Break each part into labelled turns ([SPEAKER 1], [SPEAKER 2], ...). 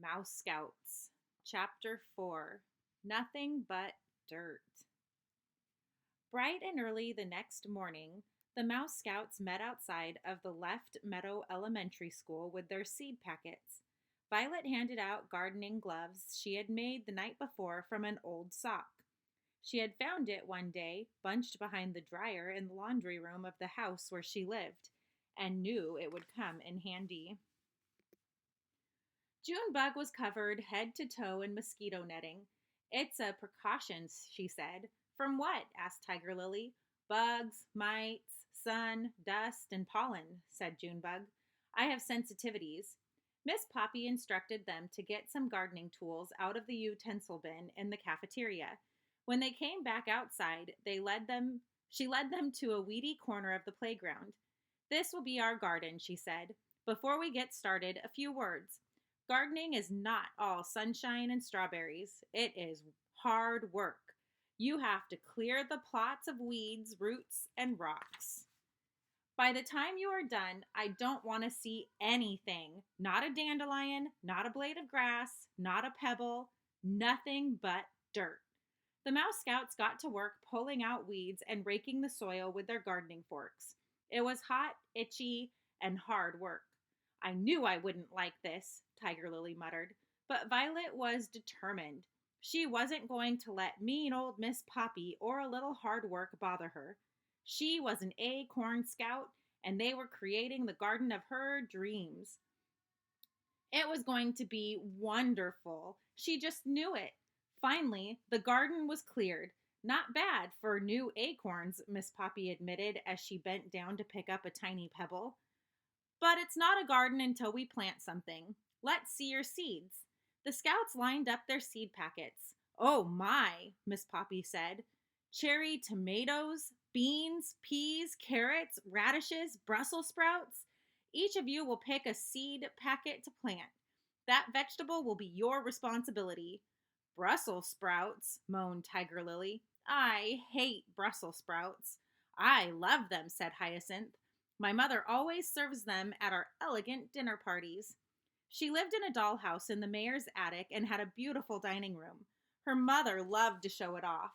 [SPEAKER 1] Mouse Scouts, Chapter 4. Nothing but Dirt. Bright and early the next morning, the Mouse Scouts met outside of the Left Meadow Elementary School with their seed packets. Violet handed out gardening gloves she had made the night before from an old sock. She had found it one day, bunched behind the dryer in the laundry room of the house where she lived, and knew it would come in handy. Junebug was covered head to toe in mosquito netting. It's a precaution, she said. From what? Asked Tiger Lily. Bugs, mites, sun, dust, and pollen, said Junebug. I have sensitivities. Miss Poppy instructed them to get some gardening tools out of the utensil bin in the cafeteria. When they came back outside, she led them to a weedy corner of the playground. This will be our garden, she said. Before we get started, a few words. Gardening is not all sunshine and strawberries. It is hard work. You have to clear the plots of weeds, roots, and rocks. By the time you are done, I don't want to see anything. Not a dandelion, not a blade of grass, not a pebble, nothing but dirt. The Mouse Scouts got to work pulling out weeds and raking the soil with their gardening forks. It was hot, itchy, and hard work. I knew I wouldn't like this, Tiger Lily muttered, but Violet was determined. She wasn't going to let mean old Miss Poppy or a little hard work bother her. She was an acorn scout, and they were creating the garden of her dreams. It was going to be wonderful. She just knew it. Finally, the garden was cleared. Not bad for new acorns, Miss Poppy admitted as she bent down to pick up a tiny pebble. But it's not a garden until we plant something. Let's see your seeds. The scouts lined up their seed packets. Oh my, Miss Poppy said. Cherry tomatoes, beans, peas, carrots, radishes, Brussels sprouts. Each of you will pick a seed packet to plant. That vegetable will be your responsibility. Brussels sprouts, moaned Tiger Lily. I hate Brussels sprouts. I love them, said Hyacinth. My mother always serves them at our elegant dinner parties. She lived in a dollhouse in the mayor's attic and had a beautiful dining room. Her mother loved to show it off.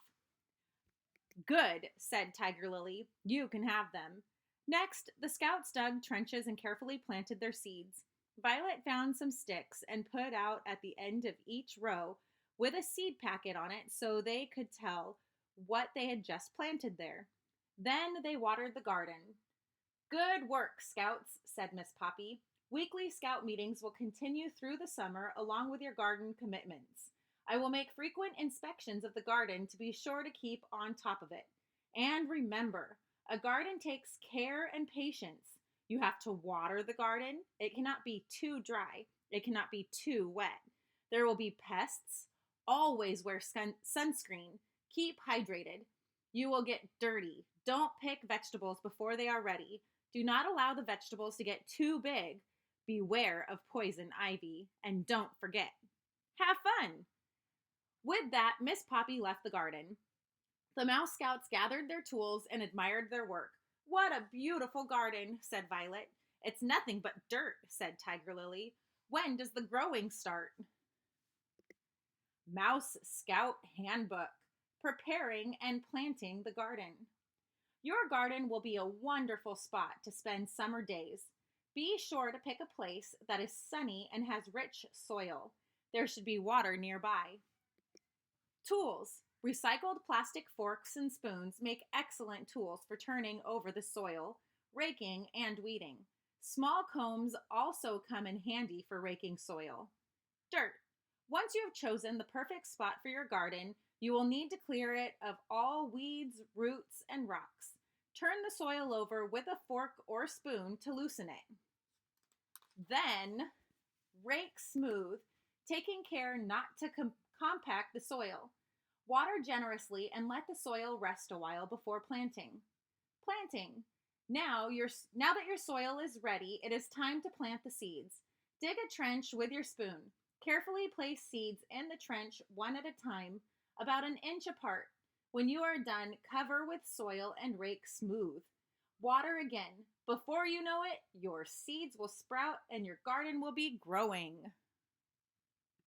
[SPEAKER 1] Good, said Tiger Lily. You can have them. Next, the scouts dug trenches and carefully planted their seeds. Violet found some sticks and put out at the end of each row with a seed packet on it so they could tell what they had just planted there. Then they watered the garden. Good work, Scouts, said Miss Poppy. Weekly Scout meetings will continue through the summer along with your garden commitments. I will make frequent inspections of the garden to be sure to keep on top of it. And remember, a garden takes care and patience. You have to water the garden. It cannot be too dry. It cannot be too wet. There will be pests. Always wear sunscreen. Keep hydrated. You will get dirty. Don't pick vegetables before they are ready. Do not allow the vegetables to get too big. Beware of poison ivy. And don't forget, have fun. With that, Miss Poppy left the garden. The Mouse Scouts gathered their tools and admired their work. What a beautiful garden, said Violet. It's nothing but dirt, said Tiger Lily. When does the growing start? Mouse Scout Handbook. Preparing and planting the garden. Your garden will be a wonderful spot to spend summer days. Be sure to pick a place that is sunny and has rich soil. There should be water nearby. Tools. Recycled plastic forks and spoons make excellent tools for turning over the soil, raking, and weeding. Small combs also come in handy for raking soil. Dirt. Once you have chosen the perfect spot for your garden, you will need to clear it of all weeds, roots, and rocks. Turn the soil over with a fork or spoon to loosen it. Then, rake smooth, taking care not to compact the soil. Water generously and let the soil rest a while before planting. Planting. Now that your soil is ready, it is time to plant the seeds. Dig a trench with your spoon. Carefully place seeds in the trench one at a time, about an inch apart. When you are done, cover with soil and rake smooth. Water again. Before you know it, your seeds will sprout and your garden will be growing.